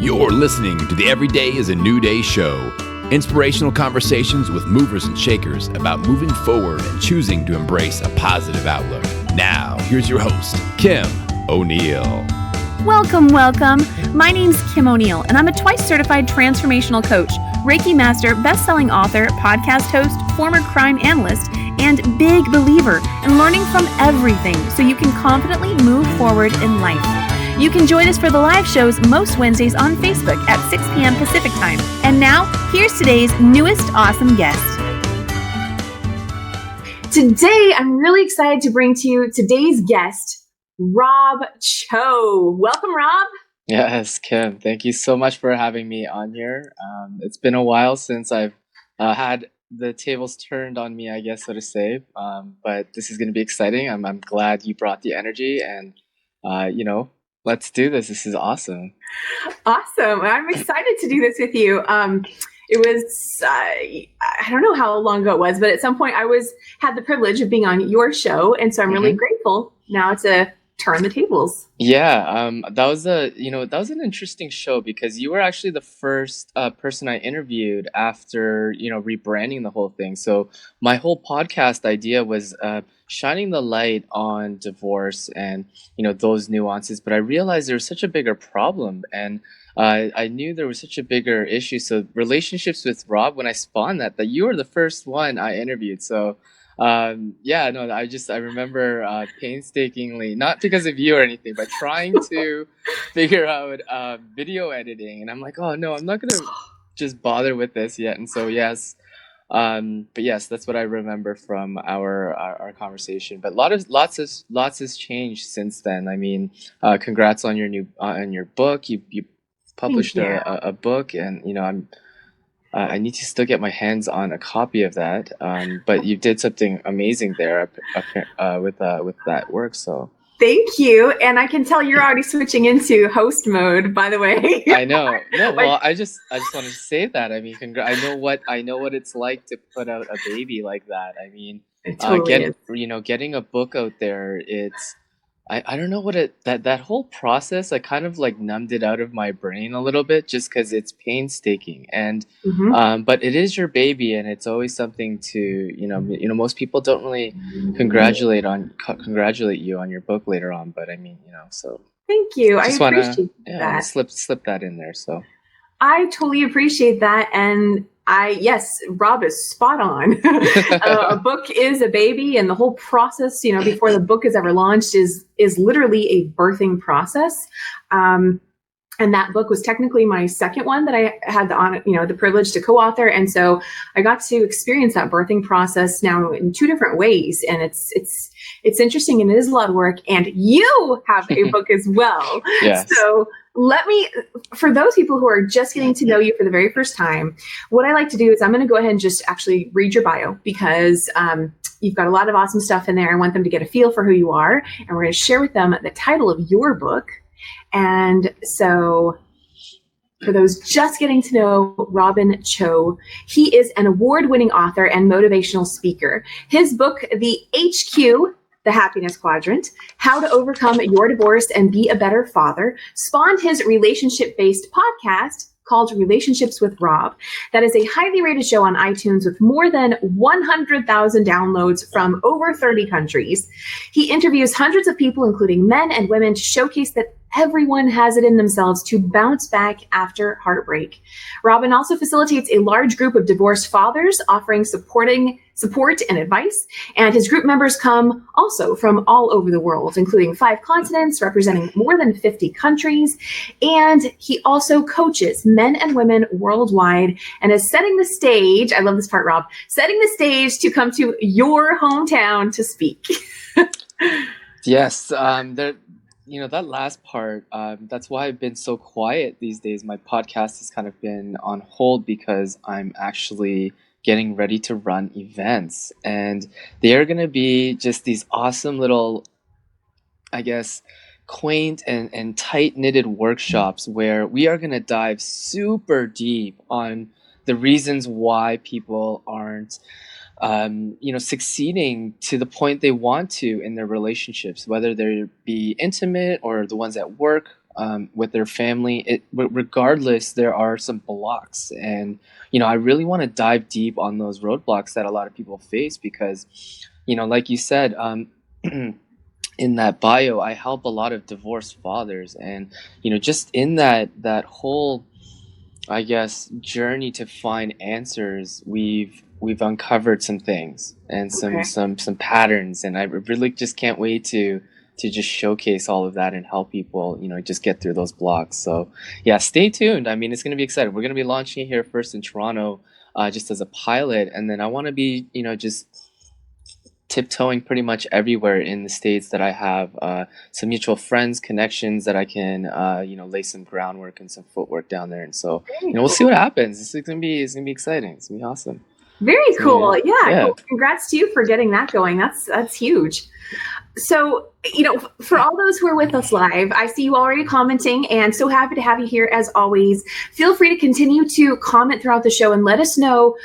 You're listening to the Everyday is a New Day show. Inspirational conversations with movers and shakers about moving forward and choosing to embrace a positive outlook. Now, here's your host, Kim O'Neill. Welcome. My name's Kim O'Neill, and I'm a twice certified transformational coach, Reiki master, best-selling author, podcast host, former crime analyst, and big believer in learning from everything so you can confidently move forward in life. You can join us for the live shows most Wednesdays on Facebook at 6 p.m. Pacific Time. And now, here's today's newest awesome guest. Today, I'm really excited to bring to you today's guest, Rob Choe. Welcome, Rob. Yes, Kim. Thank you so much for having me on here. It's been a while since I've had the tables turned on me, I guess, so to say. But this is going to be exciting. I'm glad you brought the energy and, let's do this. This is awesome. Awesome. I'm excited to do this with you. It was, I don't know how long ago it was, but at some point I had the privilege of being on your show. And so I'm really grateful now to turn the tables. Yeah, that was an interesting show because you were actually the first person I interviewed after, rebranding the whole thing. So my whole podcast idea was shining the light on divorce and, those nuances. But I realized there was such a bigger problem and I knew there was such a bigger issue. So relationships with Rob, when I spawned that you were the first one I interviewed. So I remember painstakingly, not because of you or anything, but trying to figure out video editing. And I'm like, oh no, I'm not going to just bother with this yet. And so, yes. But yes, that's what I remember from our conversation. But lots has changed since then. I mean, congrats on your book. You published a book, and I need to still get my hands on a copy of that. But you did something amazing there with that work. So thank you. And I can tell you're already switching into host mode, by the way. I know. No, well, I just wanted to say that. I mean, I know what it's like to put out a baby like that. I mean, it totally is. Getting a book out there, it's I don't know that whole process, I kind of like numbed it out of my brain a little bit just because it's painstaking and but it is your baby and it's always something to most people don't really congratulate you on your book later on, but I mean, so thank you. I just appreciate that. slip that in there. So I totally appreciate that. And yes, Rob is spot on. A book is a baby, and the whole process, before the book is ever launched is literally a birthing process. And that book was technically my second one that I had the privilege to co-author. And so I got to experience that birthing process now in two different ways. And it's interesting and it is a lot of work. And you have a book as well. Yes. So for those people who are just getting to know you for the very first time, what I like to do is I'm going to go ahead and just actually read your bio because you've got a lot of awesome stuff in there. I want them to get a feel for who you are. And we're going to share with them the title of your book. And so for those just getting to know Robin Choe, he is an award-winning author and motivational speaker. His book, The HQ, The Happiness Quadrant, How to Overcome Your Divorce and Be a Better Father, spawned his relationship-based podcast called Relationships with Rob. That is a highly rated show on iTunes with more than 100,000 downloads from over 30 countries. He interviews hundreds of people, including men and women, to showcase that everyone has it in themselves to bounce back after heartbreak. Robin also facilitates a large group of divorced fathers, offering support and advice. And his group members come also from all over the world, including 5 continents, representing more than 50 countries. And he also coaches men and women worldwide and is setting the stage. I love this part, Rob, setting the stage to come to your hometown to speak. Yes. That last part, that's why I've been so quiet these days. My podcast has kind of been on hold because I'm actually getting ready to run events. And they are going to be just these awesome little, I guess, quaint and tight-knitted workshops where we are going to dive super deep on the reasons why people aren't succeeding to the point they want to in their relationships, whether they be intimate or the ones at work, with their family, regardless, there are some blocks, and I really want to dive deep on those roadblocks that a lot of people face because, like you said, in that bio, I help a lot of divorced fathers, and just in that whole, I guess, journey to find answers, we've uncovered some things and Okay. some patterns, and I really just can't wait to just showcase all of that and help people, just get through those blocks. So yeah, stay tuned. I mean, it's going to be exciting. We're going to be launching it here first in Toronto, just as a pilot, and then I want to be, just tiptoeing pretty much everywhere in the states that I have some mutual friends, connections that I can lay some groundwork and some footwork down there. And so Very we'll see cool. what happens. It's gonna be exciting. It's gonna be awesome. Very cool. Yeah. Yeah. Cool. Congrats to you for getting that going. That's huge. So, for all those who are with us live, I see you already commenting and so happy to have you here as always. Feel free to continue to comment throughout the show and let us know,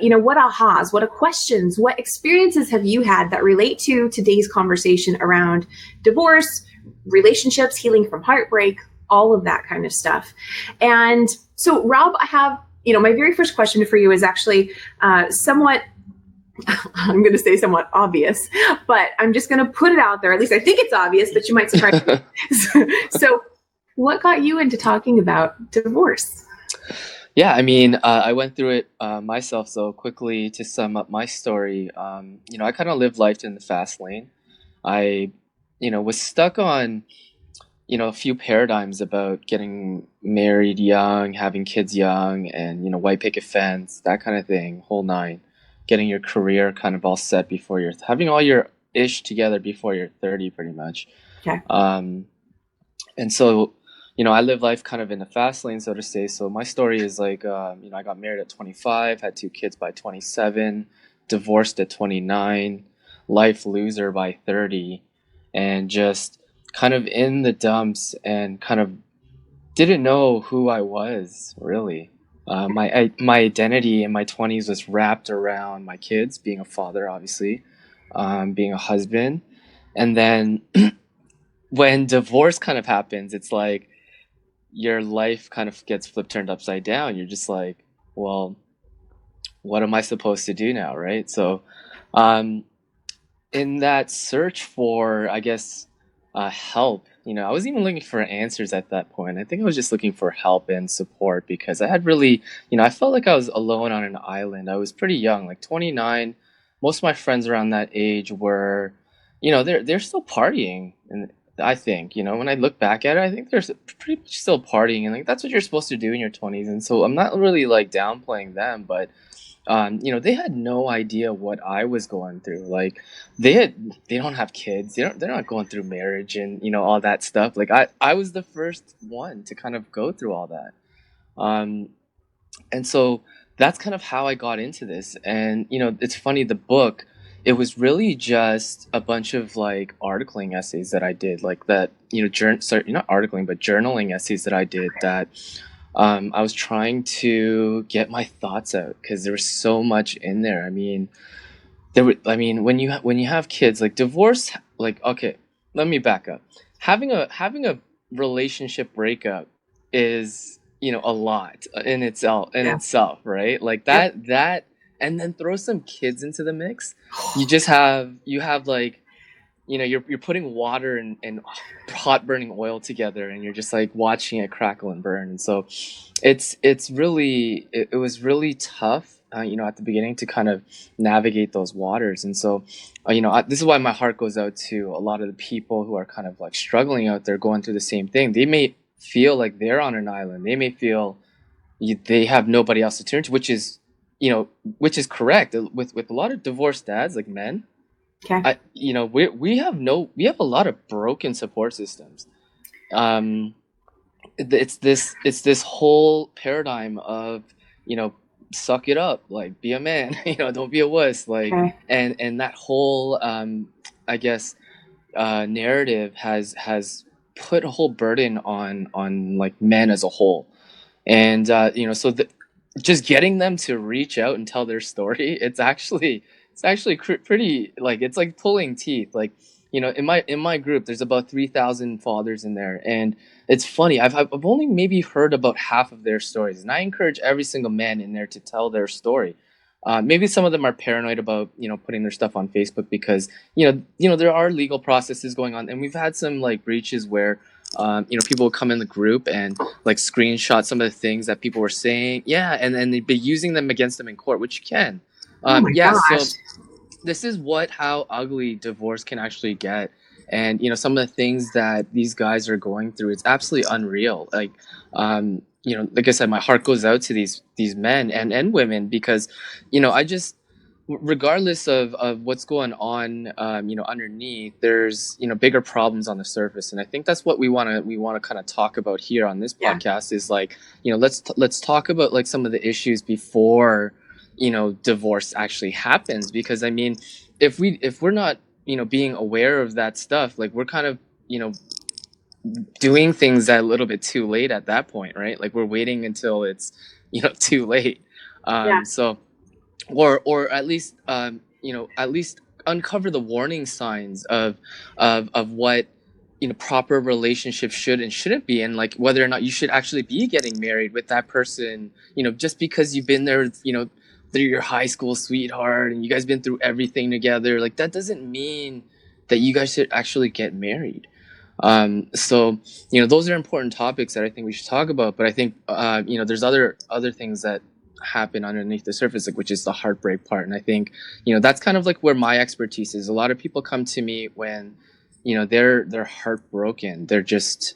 what ahas, what questions, what experiences have you had that relate to today's conversation around divorce, relationships, healing from heartbreak, all of that kind of stuff. And so, Rob, I have, my very first question for you is actually somewhat I'm going to say somewhat obvious, but I'm just going to put it out there. At least I think it's obvious, but you might surprise me. So, what got you into talking about divorce? Yeah, I mean, I went through it myself. So quickly to sum up my story, I kind of lived life in the fast lane. I, was stuck on, a few paradigms about getting married young, having kids young, and white picket fence, that kind of thing, whole nine. Getting your career kind of all set before you're having all your ish together before you're 30, pretty much. Okay. And so, I live life kind of in the fast lane, so to say. So my story is like, I got married at 25, had 2 kids by 27, divorced at 29, life loser by 30, and just kind of in the dumps and kind of didn't know who I was really. My identity in my 20s was wrapped around my kids, being a father, obviously, being a husband, and then when divorce kind of happens, it's like your life kind of gets flipped, turned upside down. You're just like, well, what am I supposed to do now, right? So, um, in that search for, I guess, help, I wasn't even looking for answers at that point. I think I was just looking for help and support because I had really, I felt like I was alone on an island. I was pretty young, like 29. Most of my friends around that age were, they're still partying, and I think, when I look back at it, I think they're pretty much still partying, and like that's what you're supposed to do in your 20s. And so I'm not really like downplaying them, but they had no idea what I was going through. Like they don't have kids. They're not going through marriage and all that stuff. Like I was the first one to kind of go through all that. And so that's kind of how I got into this. And it's funny, the book, it was really just a bunch of like articling essays that I did, like that, sorry, not articling, but journaling essays that I did that I was trying to get my thoughts out because there was so much in there. I mean, when you have kids, like divorce, like, okay, let me back up. Having a relationship breakup is, a lot Yeah. itself, right? Like Yep. that, and then throw some kids into the mix. You have like, you're putting water and hot burning oil together, and you're just like watching it crackle and burn. And so it was really tough, at the beginning to kind of navigate those waters. And so, this is why my heart goes out to a lot of the people who are kind of like struggling out there, going through the same thing. They may feel like they're on an island. They may feel they have nobody else to turn to, which is correct. With a lot of divorced dads, like men, Okay. we have a lot of broken support systems. Um, it's this whole paradigm of, suck it up, like be a man, don't be a wuss, like, Okay. and that whole, I guess, narrative has put a whole burden on like men as a whole. And so just getting them to reach out and tell their story, it's actually pretty, like, it's like pulling teeth. Like, in my group there's about 3,000 fathers in there, and it's funny. I've only maybe heard about half of their stories, and I encourage every single man in there to tell their story. Maybe some of them are paranoid about putting their stuff on Facebook because there are legal processes going on, and we've had some like breaches where people will come in the group and like screenshot some of the things that people were saying, yeah, and then they'd be using them against them in court, which you can. Oh my Yeah, so gosh. this is how ugly divorce can actually get. And some of the things that these guys are going through, it's absolutely unreal. Like like I said, my heart goes out to these men and women because I just, regardless of what's going on underneath, there's bigger problems on the surface. And I think that's what we want to kind of talk about here on this Yeah. podcast is like let's talk about like some of the issues before divorce actually happens. Because I mean, if we're not being aware of that stuff, like we're kind of doing things a little bit too late at that point, right? Like we're waiting until it's too late. Yeah. So or at least uncover the warning signs of what proper relationships should and shouldn't be, and like whether or not you should actually be getting married with that person just because you've been there through your high school sweetheart and you guys been through everything together. Like that doesn't mean that you guys should actually get married. So those are important topics that I think we should talk about. But I think there's other things that happen underneath the surface, like, which is the heartbreak part. And I think that's kind of like where my expertise is. A lot of people come to me when they're heartbroken. They're just,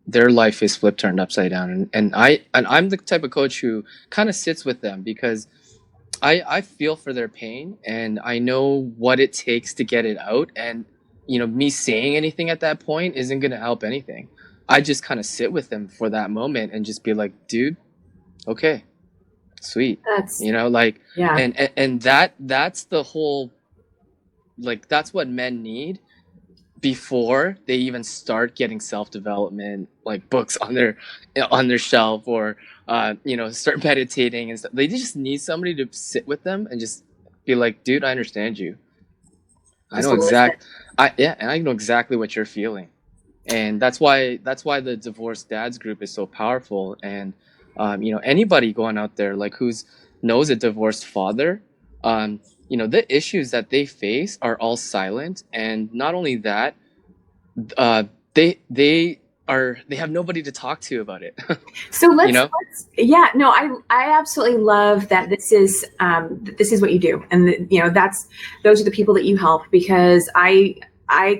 their life is flipped turned upside down, and I'm the type of coach who kind of sits with them because I feel for their pain and I know what it takes to get it out. And me saying anything at that point isn't going to help anything. I just kind of sit with them for that moment and just be like, dude, okay, sweet. That's Like, yeah. and that's the whole, like, that's what men need before they even start getting self-development like books on their shelf, or start meditating and stuff. They just need somebody to sit with them and just be like, dude, I understand you. I Just know to listen. and I know exactly what you're feeling. And that's why the divorced dads group is so powerful. And anybody going out there like who's knows a divorced father, the issues that they face are all silent. And not only that, uh, they have nobody to talk to about it. So you know yeah, no, I absolutely love that this is what you do, and those are the people that you help, because I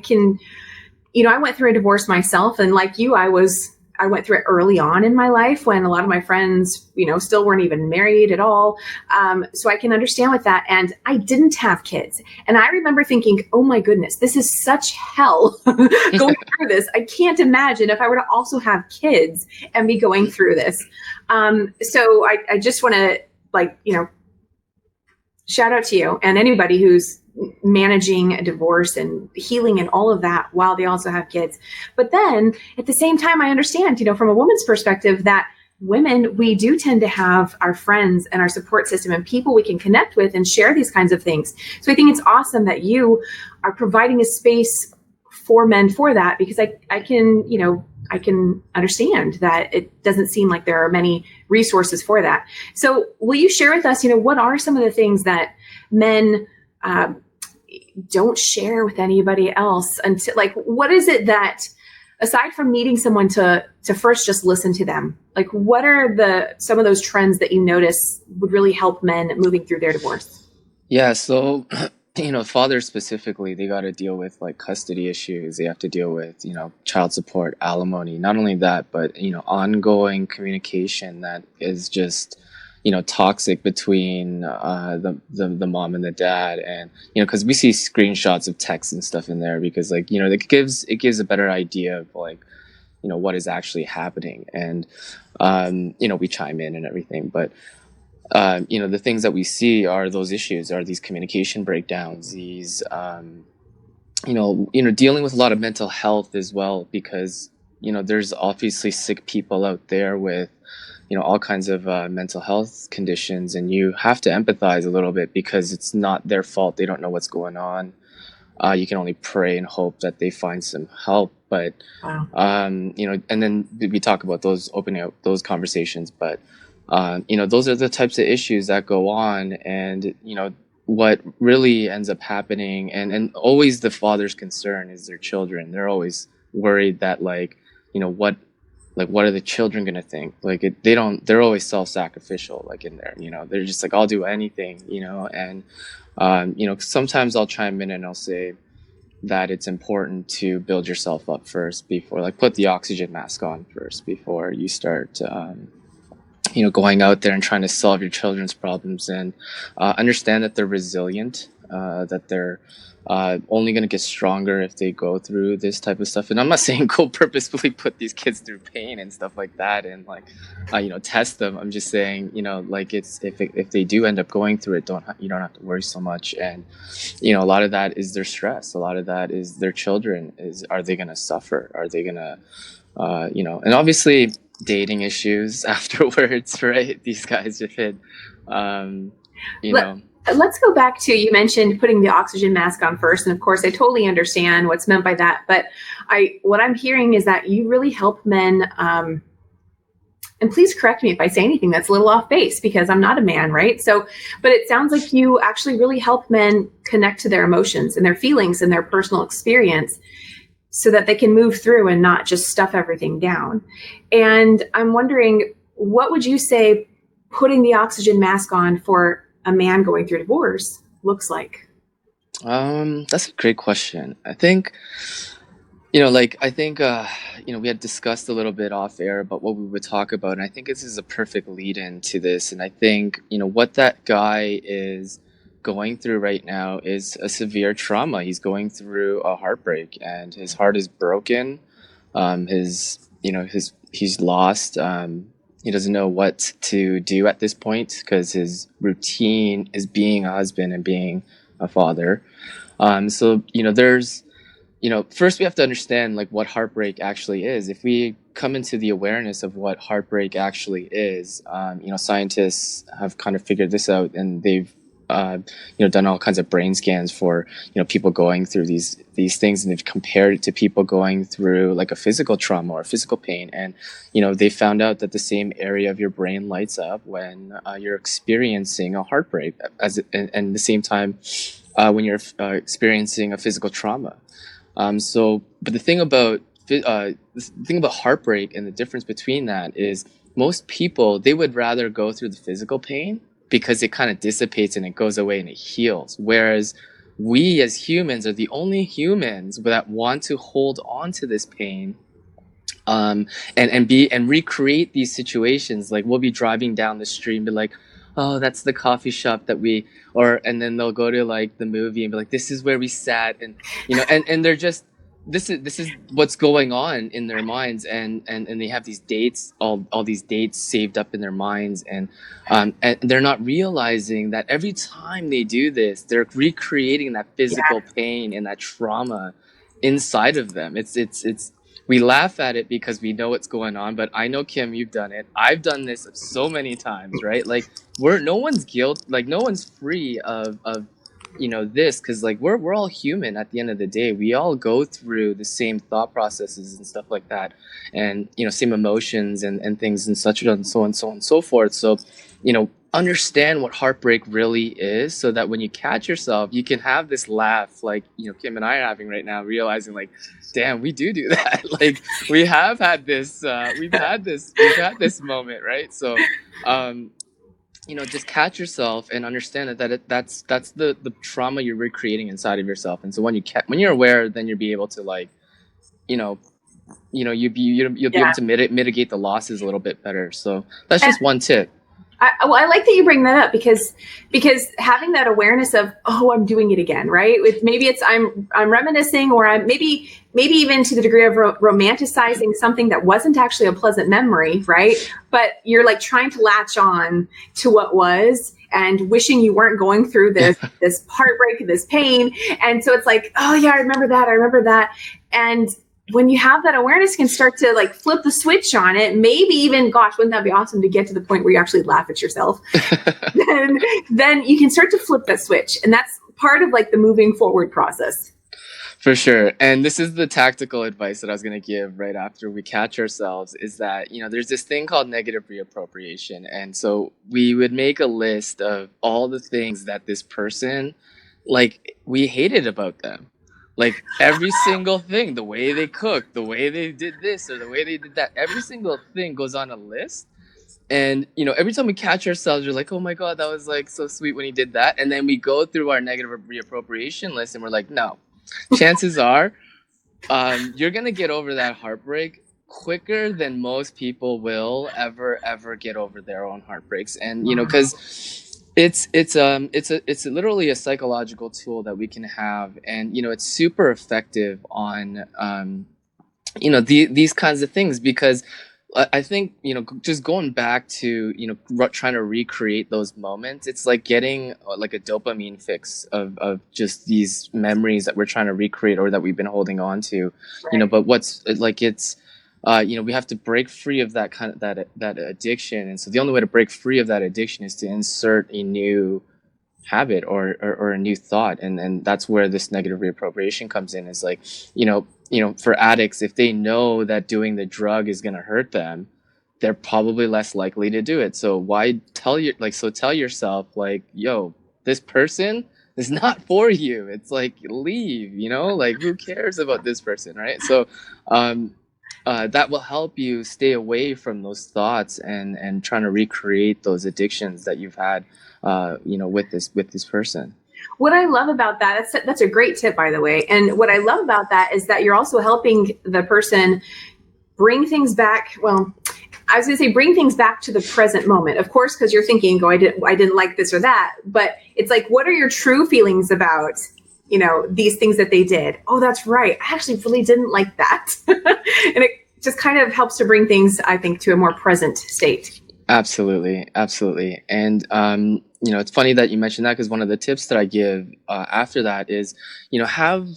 can, I went through a divorce myself, and like you, I went through it early on in my life when a lot of my friends, still weren't even married at all. So I can understand with that. And I didn't have kids. And I remember thinking, oh my goodness, this is such hell going through this. I can't imagine if I were to also have kids and be going through this. So I just want to, shout out to you and anybody who's managing a divorce and healing and all of that while they also have kids. But then at the same time, I understand, from a woman's perspective, that women, we do tend to have our friends and our support system and people we can connect with and share these kinds of things. So I think it's awesome that you are providing a space for men for that, because I can understand that it doesn't seem like there are many resources for that. So will you share with us, what are some of the things that men don't share with anybody else? Until, like, what is it that, aside from needing someone to first just listen to them, like, what are some of those trends that you notice would really help men moving through their divorce? Yeah, so fathers specifically, they got to deal with like custody issues. They have to deal with child support, alimony. Not only that, but ongoing communication that is just toxic between the mom and the dad. And because we see screenshots of texts and stuff in there, because like it gives a better idea of like what is actually happening. And we chime in and everything, but the things that we see are those issues, are these communication breakdowns, these dealing with a lot of mental health as well, because there's obviously sick people out there with all kinds of mental health conditions, and you have to empathize a little bit because it's not their fault. They don't know what's going on. you can only pray and hope that they find some help. But Wow. and then we talk about those, opening up those conversations. But those are the types of issues that go on, and what really ends up happening, and always the father's concern is their children. They're always worried that what are the children going to think? They're always self-sacrificial, like in there, they're just like, I'll do anything, and sometimes I'll chime in and I'll say that it's important to build yourself up first, before, like, put the oxygen mask on first before you start going out there and trying to solve your children's problems, and understand that they're resilient, that they're only going to get stronger if they go through this type of stuff. And I'm not saying go purposefully put these kids through pain and stuff like that, and test them. I'm just saying, it's, if they do end up going through it, you don't have to worry so much. And a lot of that is their stress. A lot of that is their children. Are they going to suffer? Are they going to and obviously dating issues afterwards, right? These guys have hit, Let's go back to, you mentioned putting the oxygen mask on first. And of course, I totally understand what's meant by that. But what I'm hearing is that you really help men, and please correct me if I say anything that's a little off base, because I'm not a man, right? So, but it sounds like you actually really help men connect to their emotions and their feelings and their personal experience, so that they can move through and not just stuff everything down. And I'm wondering, what would you say putting the oxygen mask on for a man going through divorce looks like? That's a great question. I think, we had discussed a little bit off air about what we would talk about. And I think this is a perfect lead in to this. And I think, what that guy is going through right now is a severe trauma. He's going through a heartbreak, and his heart is broken. He's lost. He doesn't know what to do at this point, because his routine is being a husband and being a father. There's, first we have to understand what heartbreak actually is. If we come into the awareness of what heartbreak actually is, scientists have kind of figured this out, and they've done all kinds of brain scans for people going through these things, and they've compared it to people going through like a physical trauma or physical pain, and they found out that the same area of your brain lights up when you're experiencing a heartbreak, and the same time when you're experiencing a physical trauma. But the thing about heartbreak, and the difference between that, is most people, they would rather go through the physical pain, because it kind of dissipates and it goes away and it heals. Whereas we as humans are the only humans that want to hold on to this pain, and recreate these situations. Like, we'll be driving down the street and be like, oh, that's the coffee shop and then they'll go to like the movie and be like, this is where we sat, and and they're just, this is what's going on in their minds, and they have these dates, all these dates saved up in their minds, and they're not realizing that every time they do this, they're recreating that physical pain and that trauma inside of them. It's we laugh at it because we know what's going on, but I know, Kim, you've done it. I've done this so many times, right? Like, no one's no one's free of this, because like we're all human at the end of the day. We all go through the same thought processes and stuff like that, and same emotions and things and such, and so on and so forth. So understand what heartbreak really is, so that when you catch yourself, you can have this laugh like Kim and I are having right now, realizing like, damn, we do that. Like, we have had this we've had this moment, right? So just catch yourself and understand that's the trauma you're recreating inside of yourself. And so when you're aware, then you'll be able to you'll be able to mitigate the losses a little bit better. So that's just one tip. I like that you bring that up, because having that awareness of, oh, I'm doing it again, right? Maybe it's I'm reminiscing, or I'm maybe even to the degree of romanticizing something that wasn't actually a pleasant memory, right? But you're like trying to latch on to what was, and wishing you weren't going through this heartbreak, this pain. And so it's like, oh yeah, I remember that. And when you have that awareness, you can start to like flip the switch on it. Maybe even, gosh, wouldn't that be awesome to get to the point where you actually laugh at yourself? then you can start to flip that switch. And that's part of like the moving forward process. For sure. And this is the tactical advice that I was going to give right after we catch ourselves is that, there's this thing called negative reappropriation. And so we would make a list of all the things that this person, like, we hated about them. Like every single thing, the way they cooked, the way they did this or the way they did that, every single thing goes on a list. And every time we catch ourselves, we're like, oh my God, that was like so sweet when he did that. And then we go through our negative reappropriation list and we're like, no, chances are you're gonna get over that heartbreak quicker than most people will ever get over their own heartbreaks. And because it's literally a psychological tool that we can have, and it's super effective on these kinds of things, because I think just going back to trying to recreate those moments, it's like getting like a dopamine fix of just these memories that we're trying to recreate or that we've been holding on to, but what's like it's we have to break free of that kind of that addiction. And so the only way to break free of that addiction is to insert a new habit or a new thought, and that's where this negative reappropriation comes in. Is like for addicts, if they know that doing the drug is going to hurt them, they're probably less likely to do it. So why tell yourself like, yo, this person is not for you. It's like, leave, like, who cares about this person, right? So that will help you stay away from those thoughts and trying to recreate those addictions that you've had with this person. What I love about that's a great tip, by the way. And what I love about that is that you're also helping the person bring things back. Well, I was going to say bring things back to the present moment, of course, because you're thinking, I didn't like this or that. But it's like, what are your true feelings about these things that they did? Oh, that's right, I actually really didn't like that. And it just kind of helps to bring things, I think, to a more present state. Absolutely. And it's funny that you mentioned that, because one of the tips that I give after that is have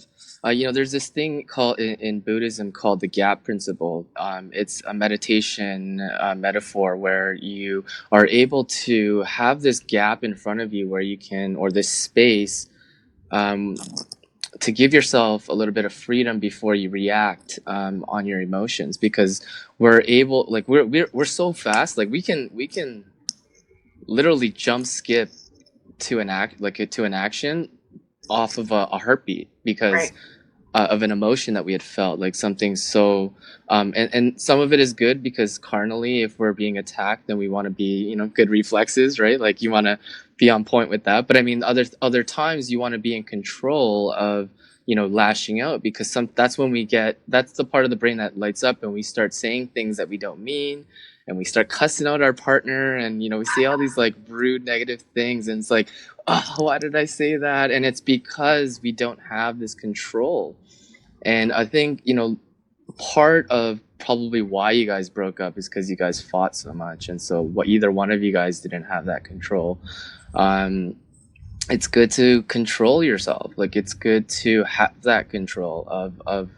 there's this thing called in Buddhism called the gap principle. It's a meditation metaphor where you are able to have this gap in front of you where you can, or this space, to give yourself a little bit of freedom before you react on your emotions, because we're able, like, we're so fast, like we can literally jump skip to an action off of a heartbeat, because Right. Of an emotion that we had felt, like something so and some of it is good, because carnally, if we're being attacked, then we want to be good reflexes, right? Like, you want to be on point with that. But I mean, other times you want to be in control of lashing out, because that's when that's the part of the brain that lights up, and we start saying things that we don't mean, and we start cussing out our partner, and we see all these like rude negative things, and it's like, oh, why did I say that? And it's because we don't have this control. And I think part of probably why you guys broke up is because you guys fought so much, and so either one of you guys didn't have that control. It's good to control yourself. Like, it's good to have that control of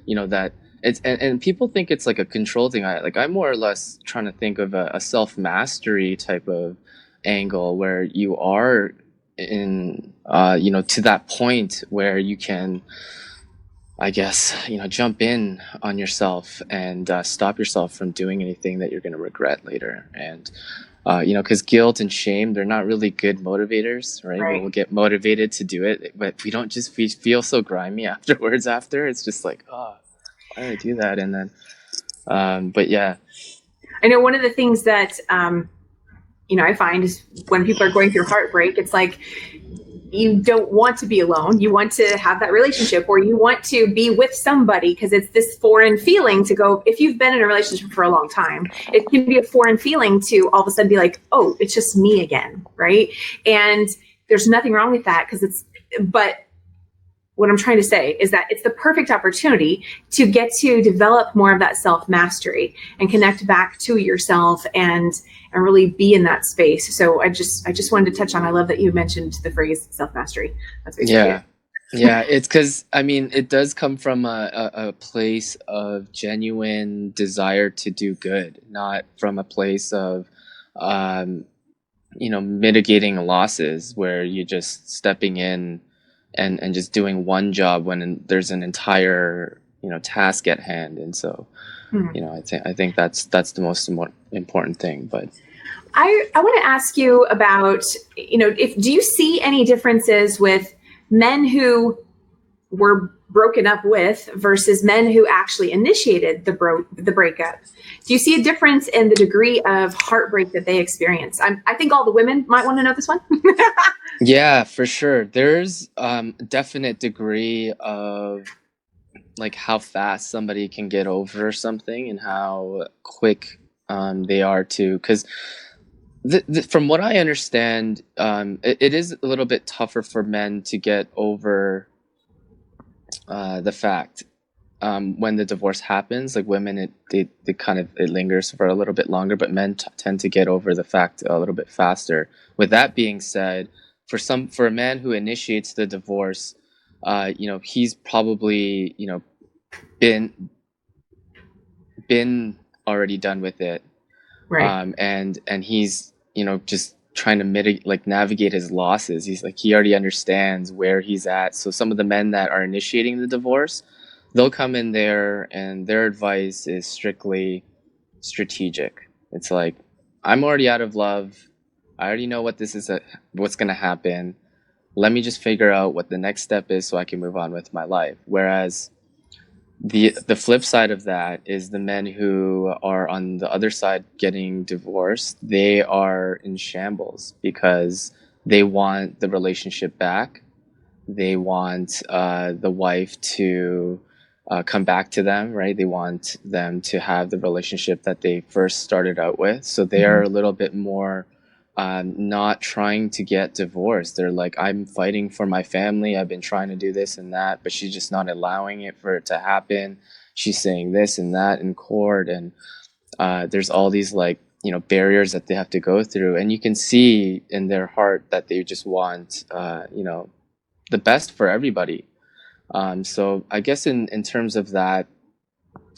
that. It's and people think it's like a control thing. I'm more or less trying to think of a self-mastery type of angle, where you are in to that point where you can, I guess, jump in on yourself and stop yourself from doing anything that you're going to regret later. And because guilt and shame, they're not really good motivators, right? Right. We'll get motivated to do it, but we don't just feel so grimy afterwards. After, it's just like, oh, why did I do that? And then, but yeah. I know one of the things that I find is when people are going through heartbreak, it's like, you don't want to be alone. You want to have that relationship, or you want to be with somebody, because it's this foreign feeling to go. If you've been in a relationship for a long time, it can be a foreign feeling to all of a sudden be like, oh, it's just me again, right? And there's nothing wrong with that, but what I'm trying to say is that it's the perfect opportunity to get to develop more of that self-mastery and connect back to yourself and really be in that space. So I just wanted to touch on, I love that you mentioned the phrase self-mastery. That's basically it. Yeah, it's because, I mean, it does come from a place of genuine desire to do good, not from a place of, mitigating losses, where you're just stepping in and just doing one job when there's an entire, task at hand. And so, I think that's the most important thing. But I want to ask you about, if do you see any differences with men who were broken up with versus men who actually initiated the breakup? Do you see a difference in the degree of heartbreak that they experience? I think all the women might want to know this one. yeah, for sure. There's definite degree of like how fast somebody can get over something and how quick they are to, because from what I understand, it is a little bit tougher for men to get over the fact when the divorce happens. Like women, it kind of it lingers for a little bit longer, but men tend to get over the fact a little bit faster. With that being said, for a man who initiates the divorce, he's probably been already done with it, Right. and he's just trying to navigate his losses. He's like, he already understands where he's at. So some of the men that are initiating the divorce, they'll come in there and their advice is strictly strategic. It's like, I'm already out of love. I already know what's going to happen. Let me just figure out what the next step is so I can move on with my life. Whereas the flip side of that is the men who are on the other side getting divorced. They are in shambles because they want the relationship back. They want the wife to come back to them, right? They want them to have the relationship that they first started out with. So they are a little bit more not trying to get divorced. They're like, I'm fighting for my family. I've been trying to do this and that, but she's just not allowing it for it to happen. She's saying this and that in court. And there's all these barriers that they have to go through. And you can see in their heart that they just want, the best for everybody. So I guess in terms of that,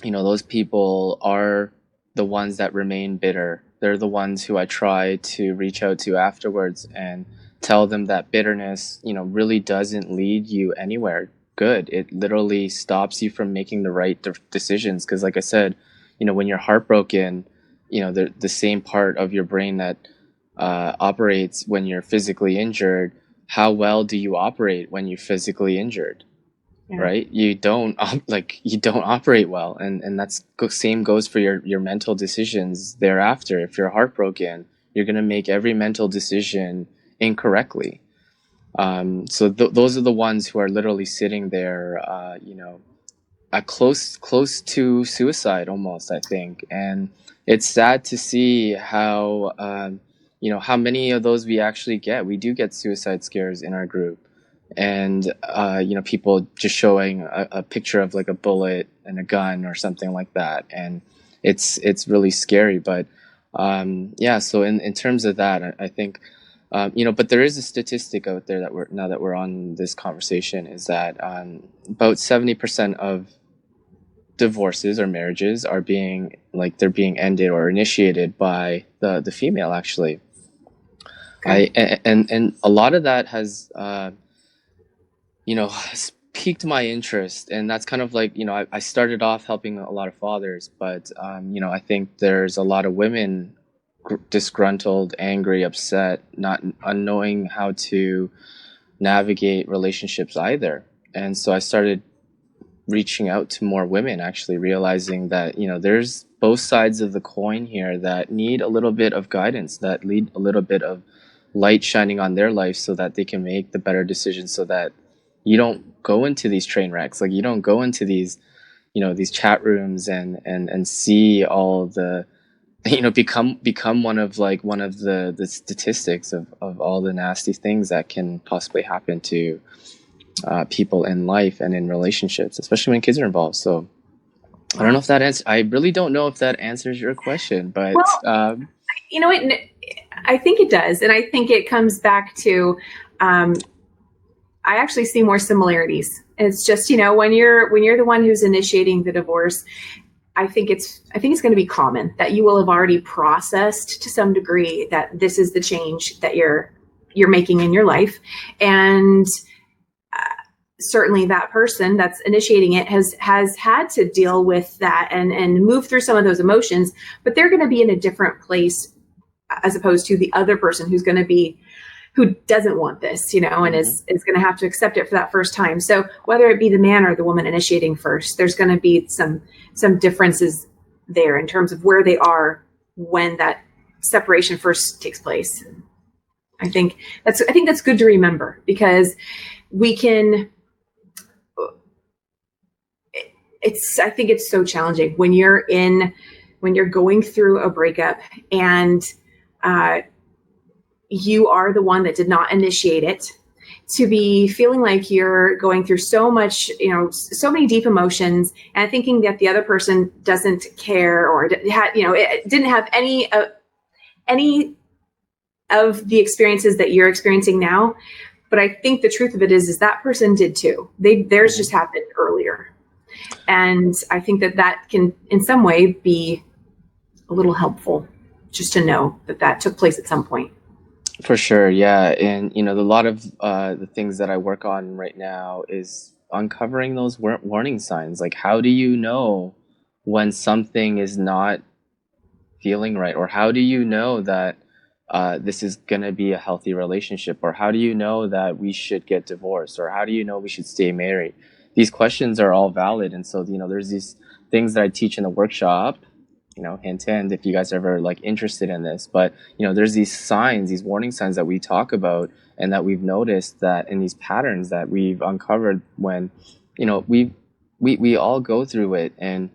those people are the ones that remain bitter. They're the ones who I try to reach out to afterwards and tell them that bitterness, really doesn't lead you anywhere good. It literally stops you from making the right decisions. Because like I said, when you're heartbroken, the same part of your brain that operates when you're physically injured, how well do you operate when you're physically injured? Yeah. Right? You don't operate well, and that's same goes for your mental decisions thereafter. If you're heartbroken, you're going to make every mental decision incorrectly. So those are the ones who are literally sitting there, close to suicide almost, I think. And it's sad to see how how many of those we actually get. We do get suicide scares in our group, and people just showing a picture of like a bullet and a gun or something like that, and it's really scary. But so in terms of that, I think but there is a statistic out there that we're on this conversation, is that about 70% of divorces or marriages are being ended or initiated by the female, actually. Okay. And a lot of that has has piqued my interest, and that's kind of like, I started off helping a lot of fathers, but I think there's a lot of women disgruntled, angry, upset, not unknowing how to navigate relationships either. And so I started reaching out to more women, actually realizing that there's both sides of the coin here that need a little bit of guidance, that need a little bit of light shining on their life so that they can make the better decisions, so that you don't go into these train wrecks. Like, you don't go into these these chat rooms and see all the become one of the statistics of all the nasty things that can possibly happen to people in life and in relationships, especially when kids are involved. So I don't know if I really don't know if that answers your question, but I think it does. And I think it comes back to, I actually see more similarities. It's just, when you're the one who's initiating the divorce, I think it's going to be common that you will have already processed to some degree that this is the change that you're making in your life. And certainly that person that's initiating it has had to deal with that and move through some of those emotions, but they're going to be in a different place as opposed to the other person who doesn't want this, and is going to have to accept it for that first time. So whether it be the man or the woman initiating first, there's going to be some differences there in terms of where they are when that separation first takes place. I think that's good to remember, because we can. I think it's so challenging when you're going through a breakup and you are the one that did not initiate it, to be feeling like you're going through so much, so many deep emotions, and thinking that the other person doesn't care or it didn't have any of the experiences that you're experiencing now. But I think the truth of it is that person did too. Theirs just happened earlier. And I think that can in some way be a little helpful, just to know that took place at some point. For sure, yeah. And a lot of the things that I work on right now is uncovering those warning signs. Like, how do you know when something is not feeling right? Or how do you know that this is going to be a healthy relationship? Or how do you know that we should get divorced? Or how do you know we should stay married? These questions are all valid. And so, there's these things that I teach in the workshop, hint, hint, if you guys are ever interested in this. But, there's these signs, these warning signs that we talk about and that we've noticed that in these patterns that we've uncovered when, we all go through it. And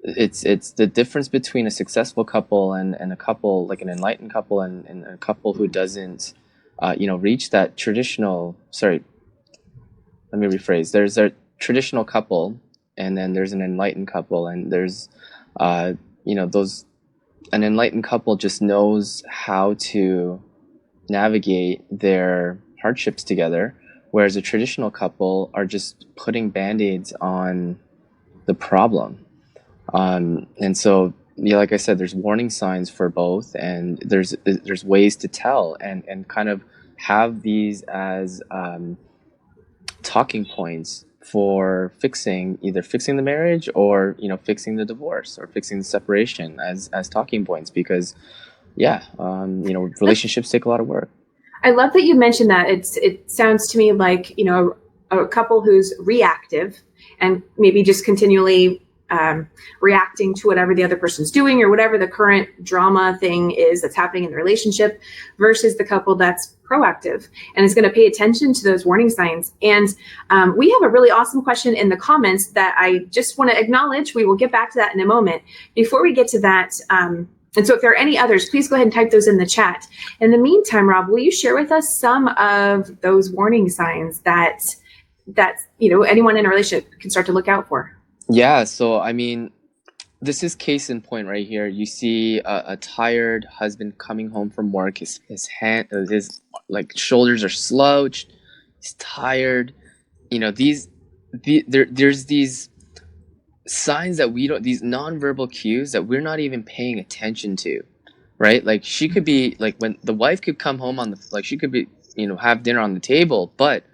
it's the difference between a successful couple and a couple, like an enlightened couple and a couple who doesn't, reach that traditional, sorry, let me rephrase. There's a traditional couple, and then there's an enlightened couple, and there's an enlightened couple just knows how to navigate their hardships together, whereas a traditional couple are just putting band-aids on the problem. And so, like I said, there's warning signs for both, and there's ways to tell and kind of have these as talking points for either fixing the marriage or fixing the divorce or fixing the separation as talking points, because relationships take a lot of work. I love that you mentioned that. It sounds to me like a couple who's reactive and maybe just continually reacting to whatever the other person's doing or whatever the current drama thing is that's happening in the relationship, versus the couple that's proactive and is going to pay attention to those warning signs. And we have a really awesome question in the comments that I just want to acknowledge. We will get back to that in a moment. Before we get to that, and so if there are any others, please go ahead and type those in the chat. In the meantime, Rob, will you share with us some of those warning signs that anyone in a relationship can start to look out for? Yeah, so this is case in point right here. You see a tired husband coming home from work. His shoulders are slouched. He's tired. There's these signs that these nonverbal cues that we're not even paying attention to, right? Like, she could be when the wife could come home she could be have dinner on the table, but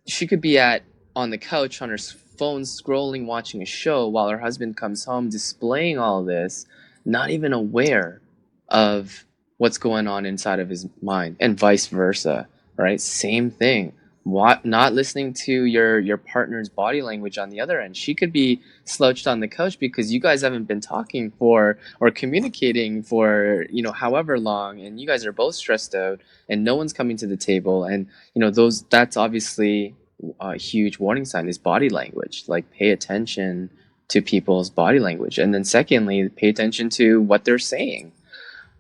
she could be on the couch on her phone scrolling, watching a show, while her husband comes home displaying all this, not even aware of what's going on inside of his mind, and vice versa, right? Same thing. Not listening to your partner's body language on the other end. She could be slouched on the couch because you guys haven't been talking or communicating for however long, and you guys are both stressed out and no one's coming to the table. And that's obviously a huge warning sign is body language. Like, pay attention to people's body language. And then secondly, pay attention to what they're saying,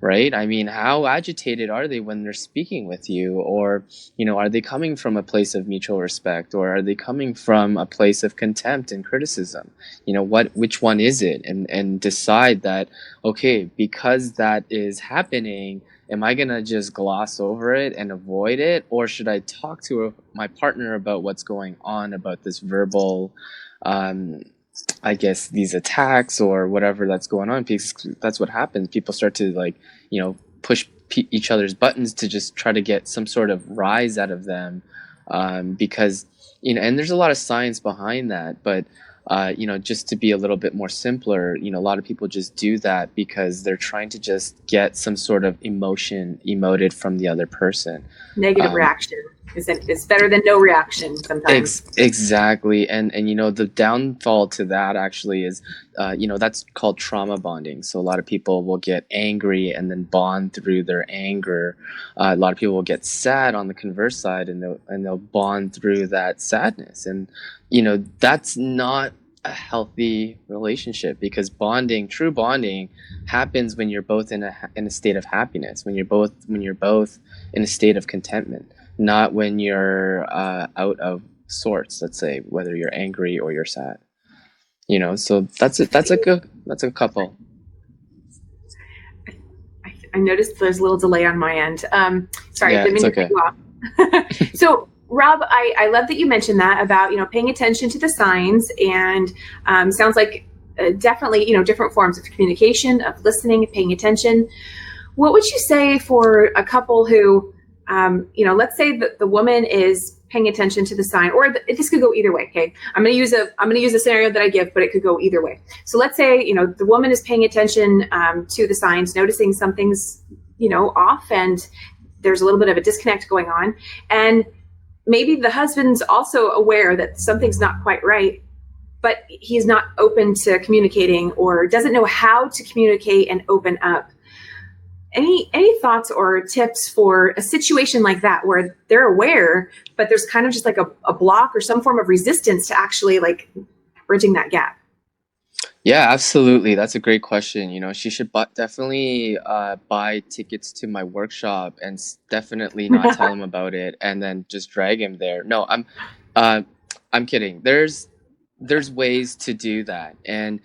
right? How agitated are they when they're speaking with you? Or, are they coming from a place of mutual respect, or are they coming from a place of contempt and criticism? Which one is it? And decide that, okay, because that is happening, am I going to just gloss over it and avoid it? Or should I talk to my partner about what's going on, about this verbal, these attacks or whatever that's going on? Because that's what happens. People start to push each other's buttons to just try to get some sort of rise out of them, because and there's a lot of science behind that, but just to be a little bit more simpler, a lot of people just do that because they're trying to just get some sort of emotion emoted from the other person. Negative reaction is better than no reaction sometimes. Exactly. And the downfall to that actually is, that's called trauma bonding. So a lot of people will get angry and then bond through their anger. A lot of people will get sad on the converse side, and they'll bond through that sadness. And, that's not a healthy relationship, because true bonding happens when you're both in a state of happiness, when you're both in a state of contentment, not when you're out of sorts, let's say, whether you're angry or you're sad. So that's it. That's a couple. I noticed there's a little delay on my end. Sorry, Yeah, I didn't mean it's to cut you off. So, Rob, I love that you mentioned that about paying attention to the signs, and sounds like definitely different forms of communication, of listening, paying attention. What would you say for a couple who let's say that the woman is paying attention to the sign, or this could go either way. Okay, I'm going to use a scenario that I give, but it could go either way. So let's say the woman is paying attention to the signs, noticing something's off, and there's a little bit of a disconnect going on, and maybe the husband's also aware that something's not quite right, but he's not open to communicating or doesn't know how to communicate and open up. Any thoughts or tips for a situation like that, where they're aware, but there's kind of just like a block or some form of resistance to actually like bridging that gap? Yeah, absolutely. That's a great question. She should definitely buy tickets to my workshop, and definitely not tell him about it and then just drag him there. No, I'm kidding. There's ways to do that, and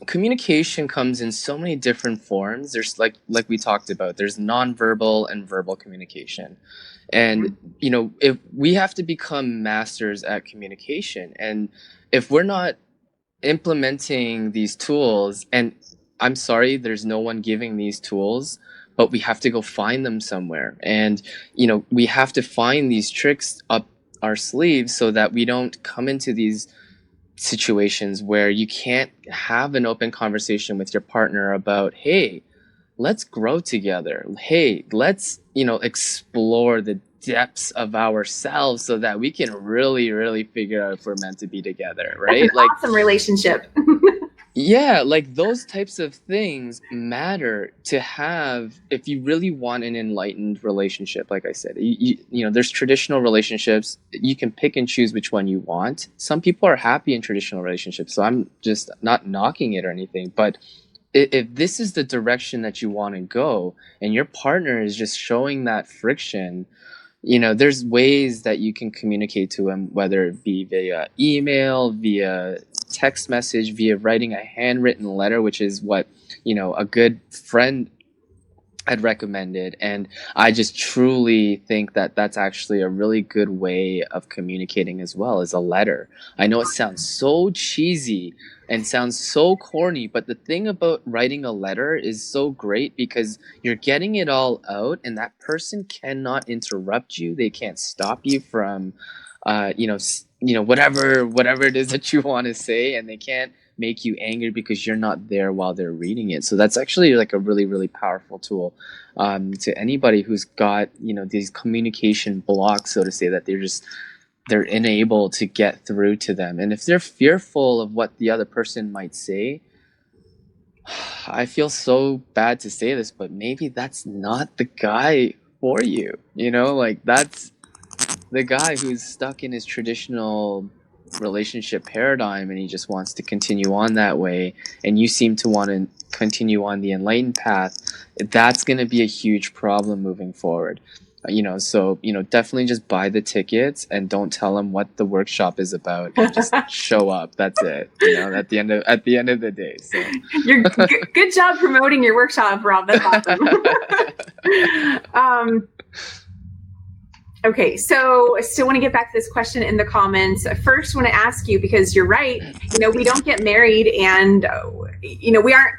communication comes in so many different forms. There's like we talked about, there's nonverbal and verbal communication. And if we have to become masters at communication, and if we're not implementing these tools, and I'm sorry, there's no one giving these tools, but we have to go find them somewhere. And we have to find these tricks up our sleeves so that we don't come into these situations where you can't have an open conversation with your partner about, hey, let's grow together. Hey, let's explore the depths of ourselves so that we can really, really figure out if we're meant to be together, right? That's an awesome relationship. Yeah, like those types of things matter to have if you really want an enlightened relationship. Like I said, there's traditional relationships. You can pick and choose which one you want. Some people are happy in traditional relationships, so I'm just not knocking it or anything. But if this is the direction that you want to go, and your partner is just showing that friction, there's ways that you can communicate to him, whether it be via email, via text message, via writing a handwritten letter, which is what a good friend had recommended. And I just truly think that that's actually a really good way of communicating as well, as a letter. I know it sounds so cheesy and sounds so corny, but the thing about writing a letter is so great because you're getting it all out, and that person cannot interrupt you. They can't stop you from whatever it is that you want to say, and they can't make you angry because you're not there while they're reading it. So that's actually like a really, really powerful tool to anybody who's got these communication blocks, so to say, that they're unable to get through to them. And if they're fearful of what the other person might say, I feel so bad to say this, but maybe that's not the guy for you. Like that's the guy who's stuck in his traditional relationship paradigm, and he just wants to continue on that way, and you seem to want to continue on the enlightened path. That's going to be a huge problem moving forward. So definitely just buy the tickets and don't tell them what the workshop is about, and just show up. That's it. At the end of the day. So You're good job promoting your workshop, Rob. That's awesome. Okay, so I still want to get back to this question in the comments. First, I want to ask you, because you're right, we don't get married, and we aren't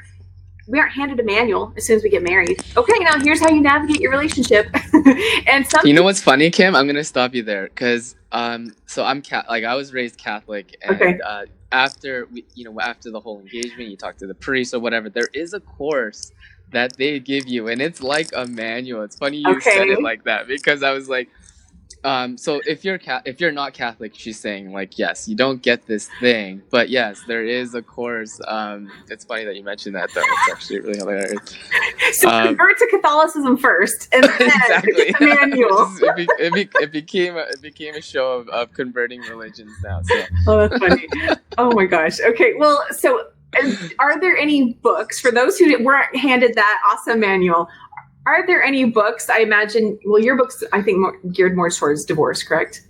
we aren't handed a manual as soon as we get married. Okay, now here's how you navigate your relationship. And some You know what's funny, Kim? I'm gonna stop you there because so like I was raised Catholic, and Okay. After after the whole engagement, you talk to the priest or whatever. There is a course that they give you, and it's like a manual. It's funny you said it like that because I was like, so if you're not Catholic, she's saying like, yes, you don't get this thing, but yes, there is a course. It's funny that you mentioned that though. It's actually really hilarious. So convert to Catholicism first, and then exactly. the manual. It became a show of converting religions now. So. Oh, that's funny. Oh my gosh. Okay, well, so are there any books for those who weren't handed that awesome manual? Are there any books? I imagine. Well, your books, I think, geared more towards divorce, correct?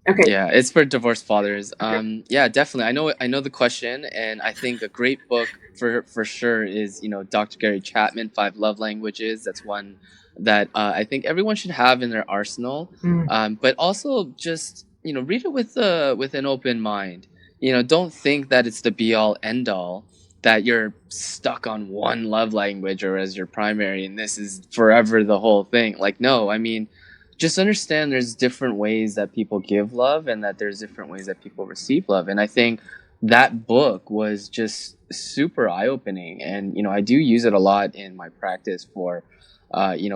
Okay. Yeah, it's for divorced fathers. Yeah, definitely. I know the question, and I think a great book for sure is Dr. Gary Chapman, Five Love Languages. That's one that I think everyone should have in their arsenal. But also just read it with an open mind. Don't think that it's the be all end all, that you're stuck on one love language or as your primary and this is forever the whole thing. Like, no, I mean, just understand there's different ways that people give love and that there's different ways that people receive love. And I think that book was just super eye-opening. And, I do use it a lot in my practice for,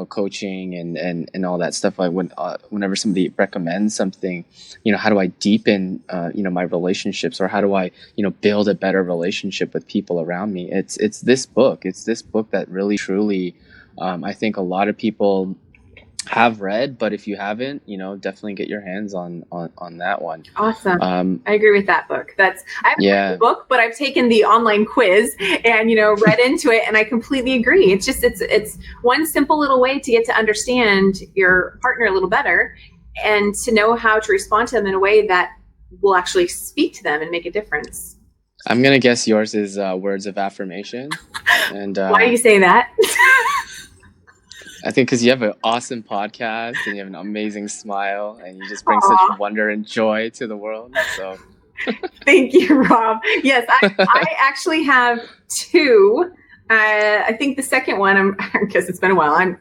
coaching and all that stuff. Whenever somebody recommends something, how do I deepen, my relationships, or how do I, build a better relationship with people around me? It's this book. It's this book that really, truly, I think a lot of people have read, but if you haven't, definitely get your hands on that one. Awesome. I agree with that book. I haven't read the book, but I've taken the online quiz and read into it, and I completely agree. It's just it's one simple little way to get to understand your partner a little better and to know how to respond to them in a way that will actually speak to them and make a difference. I'm gonna guess yours is words of affirmation. And why do you say that? I think because you have an awesome podcast and you have an amazing smile and you just bring such wonder and joy to the world. So, thank you, Rob. Yes, I actually have two. I think the second one, because it's been a while. I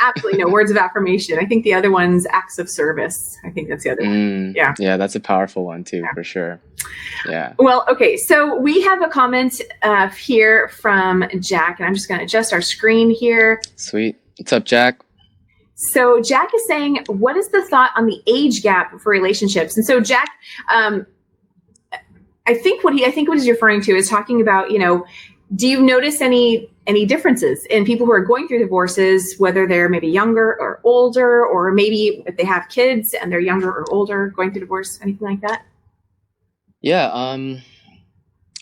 absolutely know words of affirmation. I think the other one's acts of service. I think that's the other one. Yeah. Yeah, that's a powerful one too, for sure. Yeah. Well, okay. So we have a comment here from Jack, and I'm just going to adjust our screen here. Sweet. What's up, Jack? So Jack is saying, what is the thought on the age gap for relationships? And so Jack, I think what he's referring to is talking about, do you notice any differences in people who are going through divorces, whether they're maybe younger or older, or maybe if they have kids and they're younger or older going through divorce, anything like that? Yeah.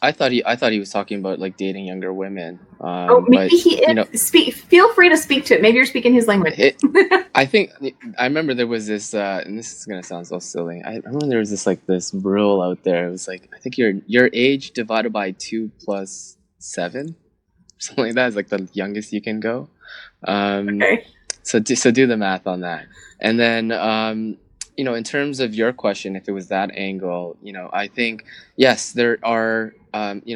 I thought he was talking about like dating younger women. Maybe he is. Feel free to speak to it. Maybe you're speaking his language. I remember there was this, and this is gonna sound so silly. I remember there was this rule out there. It was like, I think your age divided by 2 + 7, something like that is like the youngest you can go. Okay. So do the math on that, and then in terms of your question, if it was that angle, I think yes, there are.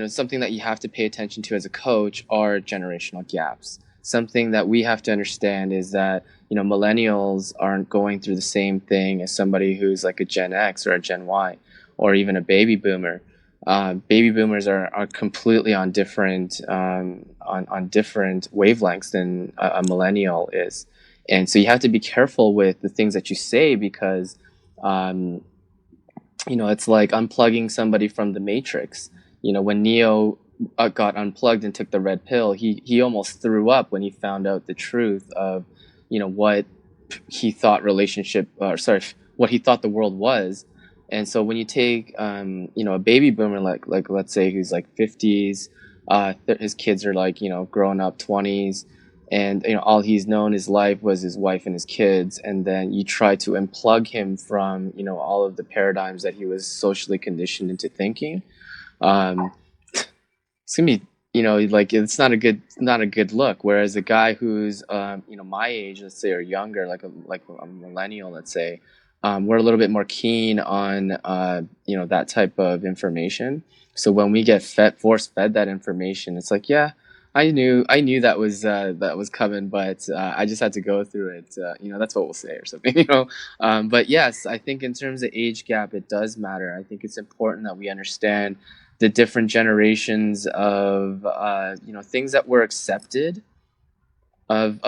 Something that you have to pay attention to as a coach are generational gaps. Something that we have to understand is that, millennials aren't going through the same thing as somebody who's like a Gen X or a Gen Y or even a baby boomer. Baby boomers are completely on different on different wavelengths than a millennial is. And so you have to be careful with the things that you say because, it's like unplugging somebody from the Matrix. When Neo got unplugged and took the red pill, he almost threw up when he found out the truth of, what he thought what he thought the world was. And so when you take, a baby boomer, like let's say who's like 50s, his kids are like, growing up 20s, and all he's known his life was his wife and his kids, and then you try to unplug him from all of the paradigms that he was socially conditioned into thinking. It's gonna be it's not a good look. Whereas a guy who's my age, let's say, or younger, like a millennial, let's say, we're a little bit more keen on that type of information. So when we get force fed that information, it's like, yeah, I knew that was coming, but I just had to go through it. That's what we'll say or something. But yes, I think in terms of age gap, it does matter. I think it's important that we understand the different generations of things that were accepted of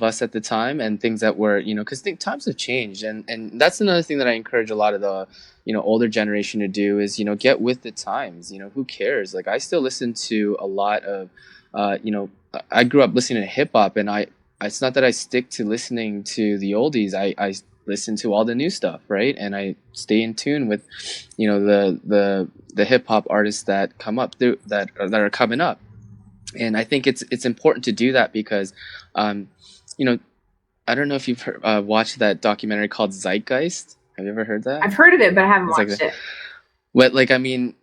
us at the time, and things that were, because times have changed, and that's another thing that I encourage a lot of the older generation to do is get with the times. Who cares? Like, I still listen to a lot of I grew up listening to hip hop, and it's not that I stick to listening to the oldies. I listen to all the new stuff, right? And I stay in tune with the hip hop artists that come up that are coming up. And I think it's important to do that because, I don't know if you've watched that documentary called Zeitgeist. Have you ever heard that? I've heard of it, but I haven't It's like watched it. But like, I mean,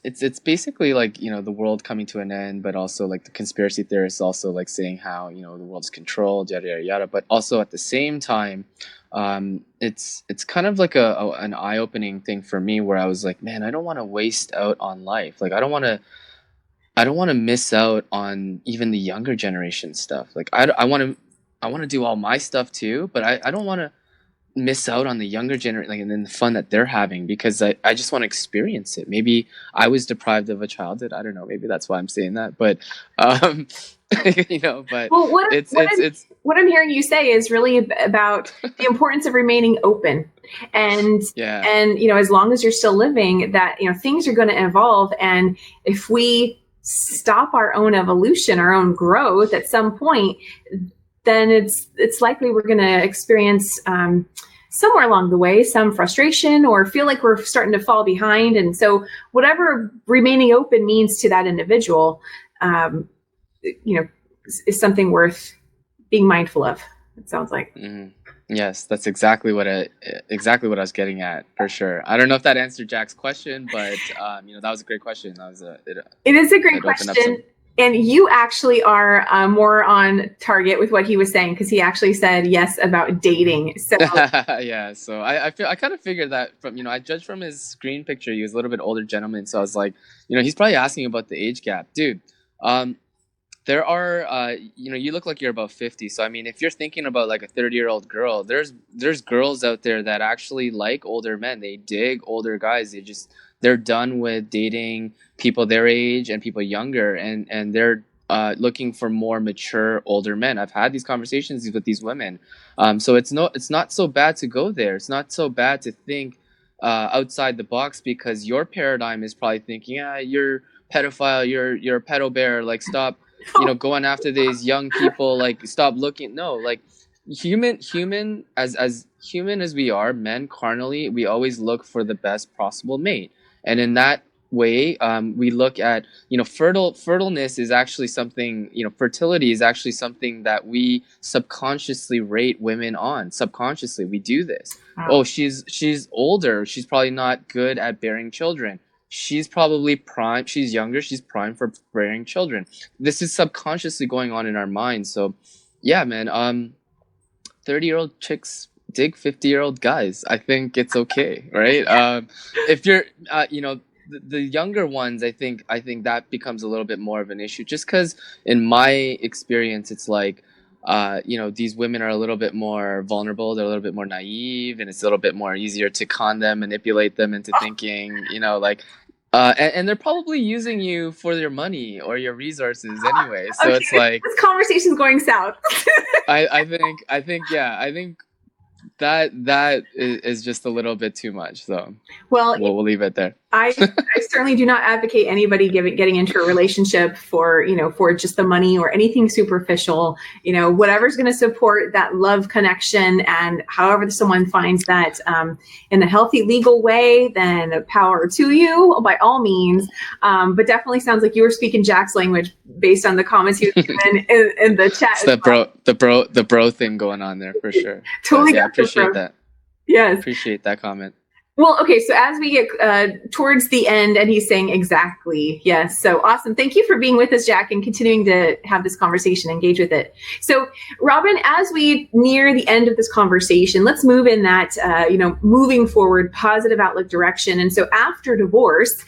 it's basically like the world coming to an end, but also like the conspiracy theorists also like saying how the world's controlled, yada yada yada. But also at the same time, it's kind of like an eye opening thing for me where I was like, man, I don't want to waste out on life. Like, I don't want to miss out on even the younger generation stuff. Like, I want to do all my stuff too, but I don't want to miss out on the younger generation, like, and then the fun that they're having, because I just want to experience it. Maybe I was deprived of a childhood. I don't know. Maybe that's why I'm saying that. But but Well, it's what I'm hearing you say is really about the importance of remaining open, and yeah. and as long as you're still living, that things are going to evolve, and if we stop our own evolution, our own growth at some point, then it's likely we're going to experience somewhere along the way some frustration or feel like we're starting to fall behind. And so whatever remaining open means to that individual, is something worth being mindful of, it sounds like. Mm-hmm. Yes, that's exactly what I was getting at, for sure. I don't know if that answered Jack's question, but that was a great question. It is a great question. And you actually are more on target with what he was saying, because he actually said yes about dating. So yeah, so I kind of figured that from I judged from his screen picture, he was a little bit older gentleman. So I was like, he's probably asking about the age gap, dude. There are you look like you're about 50. So I mean, if you're thinking about like a 30-year-old girl, there's girls out there that actually like older men. They dig older guys. They're done with dating people their age and people younger, and they're looking for more mature older men. I've had these conversations with these women. So it's not so bad to go there. It's not so bad to think outside the box, because your paradigm is probably thinking, yeah, you're pedophile, you're a pedo bear, like, stop going after these young people, like, stop looking. No, like, human as human as we are, men carnally, we always look for the best possible mate. And in that way, we look at fertileness is actually something, fertility is actually something that we subconsciously rate women on. Subconsciously, we do this. Wow. Oh, she's older, she's probably not good at bearing children. She's probably prime. She's younger. She's prime for bearing children. This is subconsciously going on in our minds. So, yeah, man. 30-year-old chicks dig 50-year-old guys. I think it's okay, right? If you're, the younger ones, I think that becomes a little bit more of an issue. Just because, in my experience, it's like, these women are a little bit more vulnerable. They're a little bit more naive, and it's a little bit more easier to con them, manipulate them into thinking, and they're probably using you for their money or your resources anyway. So okay. It's like, this conversation's going south. I think that is just a little bit too much. So we'll leave it there. I certainly do not advocate anybody getting into a relationship for just the money or anything superficial. Whatever's going to support that love connection, and however someone finds that in a healthy, legal way, then power to you, by all means. But definitely sounds like you were speaking Jack's language based on the comments you given in the chat. It's the bro thing going on there, for sure. Totally. Yeah, I appreciate that. Yes. Appreciate that comment. Well, okay, so as we get towards the end, and he's saying exactly, yes. So awesome. Thank you for being with us, Jack, and continuing to have this conversation, engage with it. So, Robin, as we near the end of this conversation, let's move in that, moving forward, positive outlook direction. And so after divorce,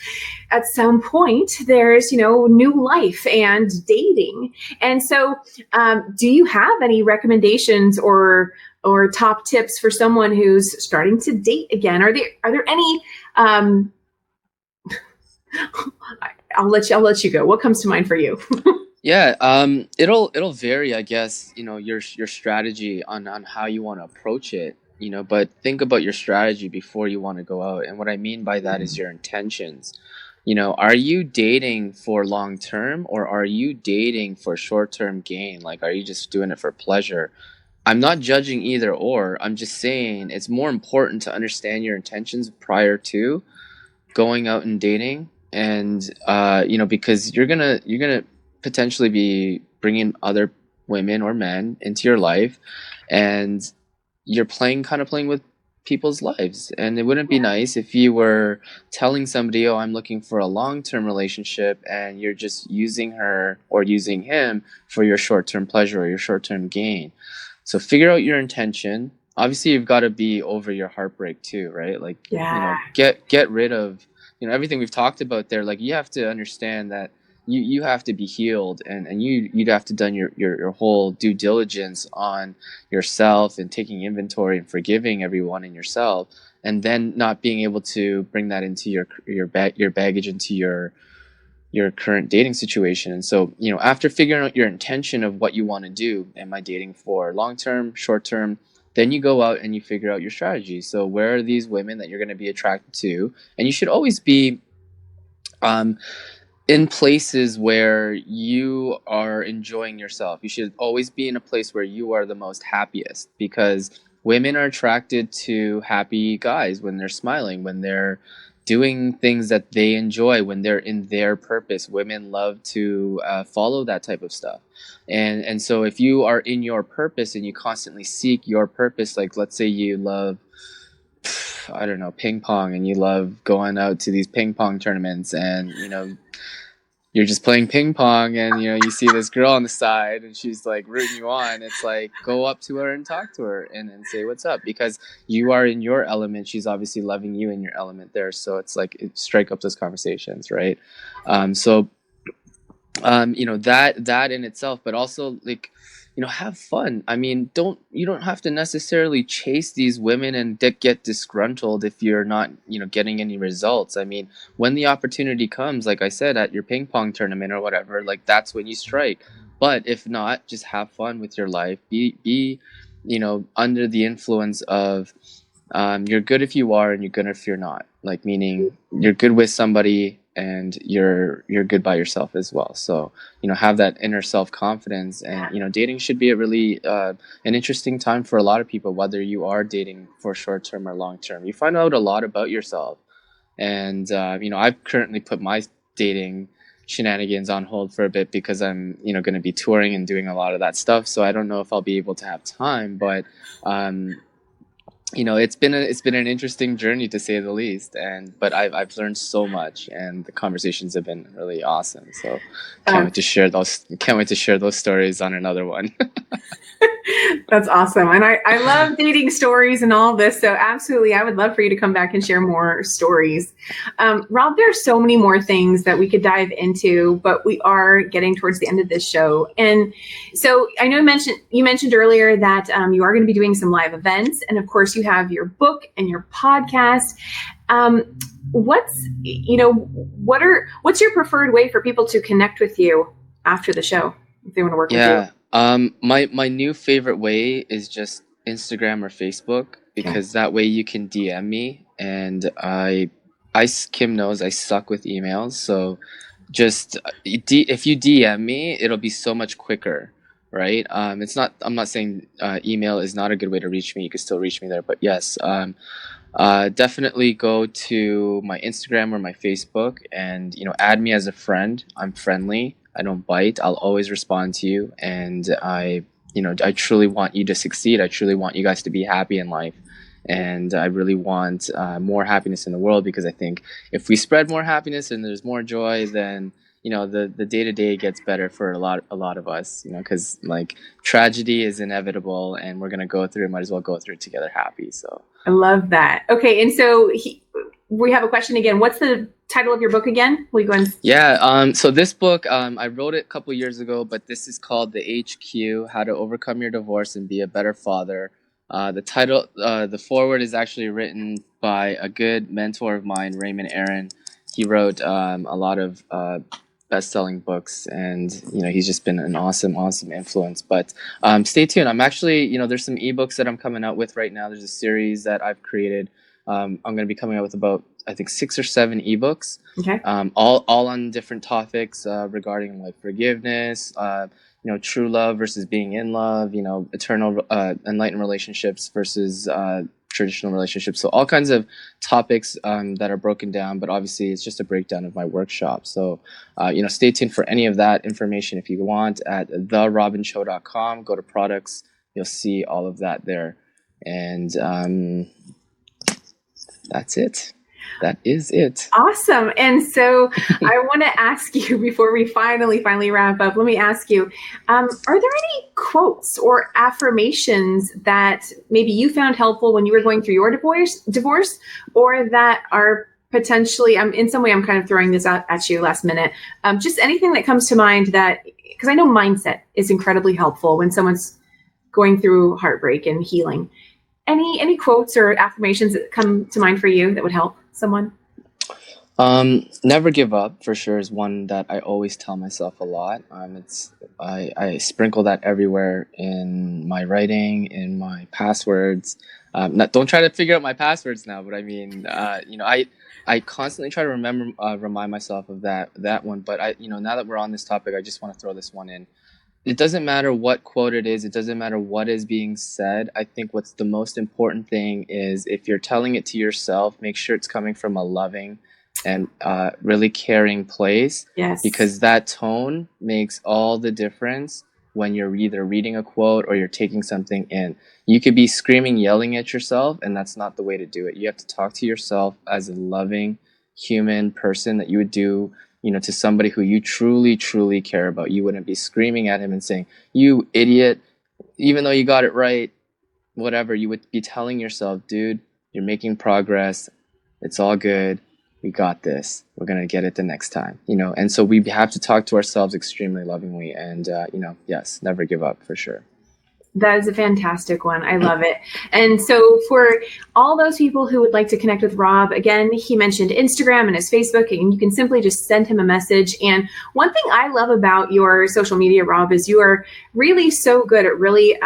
at some point there's, new life and dating. And so, do you have any recommendations or top tips for someone who's starting to date again? Are there any, I'll let you go. What comes to mind for you? Yeah, it'll vary, I guess, your strategy on how you want to approach it, but think about your strategy before you want to go out. And what I mean by that is your intentions. Are you dating for long term, or are you dating for short term gain? Like, are you just doing it for pleasure? I'm not judging either or. I'm just saying it's more important to understand your intentions prior to going out and dating. And because you're gonna potentially be bringing other women or men into your life, and you're playing with people's lives. And it wouldn't be nice if you were telling somebody, oh, I'm looking for a long-term relationship, and you're just using her or using him for your short-term pleasure or your short-term gain. So figure out your intention. Obviously, you've got to be over your heartbreak too, right? Like, Yeah. get rid of, everything we've talked about there. Like, you have to understand that you have to be healed, and you'd have to done your whole due diligence on yourself, and taking inventory and forgiving everyone and yourself, and then not being able to bring that into your baggage into your current dating situation. And so, after figuring out your intention of what you want to do, am I dating for long term, short term, then you go out and you figure out your strategy. So where are these women that you're going to be attracted to? And you should always be in places where you are enjoying yourself. You should always be in a place where you are the most happiest, because women are attracted to happy guys when they're smiling, when they're doing things that they enjoy, when they're in their purpose. Women love to follow that type of stuff. And so if you are in your purpose and you constantly seek your purpose, like, let's say you love, I don't know, ping pong, and you love going out to these ping pong tournaments, and you're just playing ping pong, and you see this girl on the side and she's like rooting you on. It's like, go up to her and talk to her, and say what's up, because you are in your element. She's obviously loving you in your element there. So it's like, strike up those conversations, right? So that in itself, but also, like, have fun. I mean, you don't have to necessarily chase these women and get disgruntled if you're not getting any results. I mean, when the opportunity comes, like I said, at your ping pong tournament or whatever, like, that's when you strike. But if not, just have fun with your life. Be under the influence of, you're good if you are, and you're good if you're not. Like, meaning you're good with somebody, and you're good by yourself as well. So have that inner self-confidence. And dating should be a really an interesting time for a lot of people, whether you are dating for short term or long term. You find out a lot about yourself. And I've currently put my dating shenanigans on hold for a bit, because I'm going to be touring and doing a lot of that stuff. So I don't know if I'll be able to have time, but it's been an interesting journey, to say the least. But I've learned so much, and the conversations have been really awesome. So can't wait to share those stories on another one. That's awesome. And I love dating stories and all this. So absolutely, I would love for you to come back and share more stories. Rob, there's so many more things that we could dive into, but we are getting towards the end of this show. And so I know you mentioned earlier that you are going to be doing some live events. And of course, you have your book and your podcast. What's your preferred way for people to connect with you after the show, if they want to work with you? My new favorite way is just Instagram or Facebook, because that way you can DM me. And Kim knows I suck with emails, so just if you DM me, it'll be so much quicker, right? I'm not saying email is not a good way to reach me. You can still reach me there, but yes, definitely go to my Instagram or my Facebook, and add me as a friend. I'm friendly. I don't bite. I'll always respond to you, and I truly want you to succeed. I truly want you guys to be happy in life, and I really want more happiness in the world, because I think if we spread more happiness and there's more joy, then the day-to-day gets better for a lot of us, because like tragedy is inevitable and we're going to go through it. Might as well go through it together happy. So I love that. Okay. And so we have a question again. What's the title of your book again? Will you go and... Yeah. So this book, I wrote it a couple years ago, but this is called The HQ: How to Overcome Your Divorce and Be a Better Father. The title, the foreword is actually written by a good mentor of mine, Raymond Aaron. He wrote a lot of best-selling books, and he's just been an awesome influence. But stay tuned. I'm actually, there's some ebooks that I'm coming out with right now. There's a series that I've created. I'm going to be coming out with about, I think, 6 or 7 ebooks. Okay. All on different topics regarding like forgiveness, true love versus being in love, eternal enlightened relationships versus traditional relationships. So all kinds of topics that are broken down, but obviously it's just a breakdown of my workshop. So, stay tuned for any of that information if you want at therobinchoe.com. Go to products, you'll see all of that there. And that's it. That is it. Awesome. And so I want to ask you before we finally wrap up, let me ask you, are there any quotes or affirmations that maybe you found helpful when you were going through your divorce, or that are potentially, in some way, I'm kind of throwing this out at you last minute. Just anything that comes to mind that, because I know mindset is incredibly helpful when someone's going through heartbreak and healing. Any quotes or affirmations that come to mind for you that would help someone? Never give up, for sure, is one that I always tell myself a lot. I sprinkle that everywhere in my writing, in my passwords. Don't try to figure out my passwords now, but I mean, I constantly try to remind myself of that one. But now that we're on this topic, I just want to throw this one in. It doesn't matter what quote it is. It doesn't matter what is being said. I think what's the most important thing is if you're telling it to yourself, make sure it's coming from a loving and really caring place. Yes. Because that tone makes all the difference when you're either reading a quote or you're taking something in. You could be screaming, yelling at yourself, and that's not the way to do it. You have to talk to yourself as a loving human person that you would do to somebody who you truly, truly care about. You wouldn't be screaming at him and saying, "You idiot," even though you got it right, whatever. You would be telling yourself, "Dude, you're making progress. It's all good. We got this. We're going to get it the next time." And so we have to talk to ourselves extremely lovingly and, yes, never give up, for sure. That is a fantastic one. I love it. And so for all those people who would like to connect with Rob, again, he mentioned Instagram and his Facebook, and you can simply just send him a message. And one thing I love about your social media, Rob, is you are really so good at really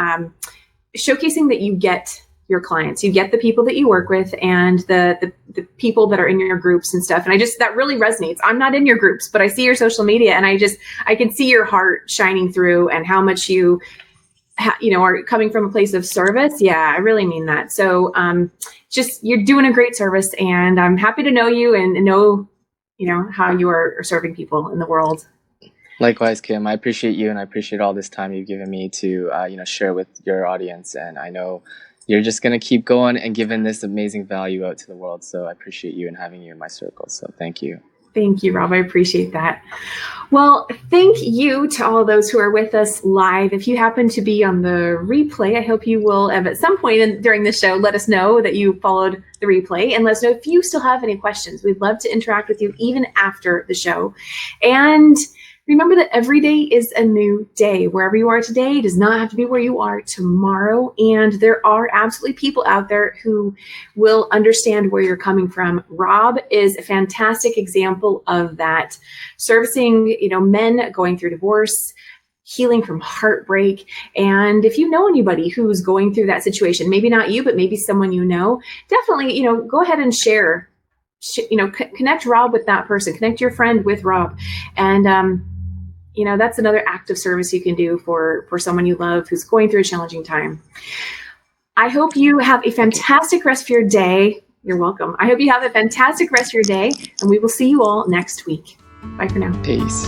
showcasing that you get your clients, you get the people that you work with and the people that are in your groups and stuff. And that really resonates. I'm not in your groups, but I see your social media and I can see your heart shining through and how much you are coming from a place of service. Yeah, I really mean that. So you're doing a great service, and I'm happy to know you and know, how you are serving people in the world. Likewise, Kim, I appreciate you, and I appreciate all this time you've given me to, share with your audience. And I know you're just going to keep going and giving this amazing value out to the world. So I appreciate you and having you in my circle. So thank you. Thank you, Rob. I appreciate that. Well, thank you to all those who are with us live. If you happen to be on the replay, I hope you will at some point during the show let us know that you followed the replay, and let us know if you still have any questions. We'd love to interact with you even after the show. And remember that every day is a new day. Wherever you are today does not have to be where you are tomorrow. And there are absolutely people out there who will understand where you're coming from. Rob is a fantastic example of that. Servicing, men going through divorce, healing from heartbreak. And if you know anybody who's going through that situation, maybe not you, but maybe someone definitely, go ahead and share. Connect Rob with that person. Connect your friend with Rob. And, that's another act of service you can do for someone you love who's going through a challenging time. I hope you have a fantastic rest of your day. You're welcome. I hope you have a fantastic rest of your day, and we will see you all next week. Bye for now. Peace.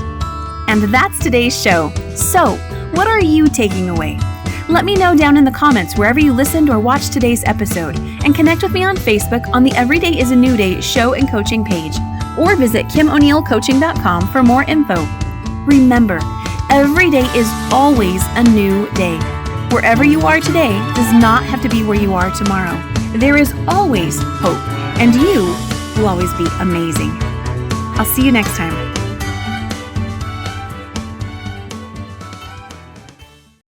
And that's today's show. So, what are you taking away? Let me know down in the comments wherever you listened or watched today's episode, and connect with me on Facebook on the Every Day is a New Day show and coaching page. or visit KimO'NeillCoaching.com for more info. Remember, every day is always a new day. Wherever you are today does not have to be where you are tomorrow. There is always hope, and you will always be amazing. I'll see you next time.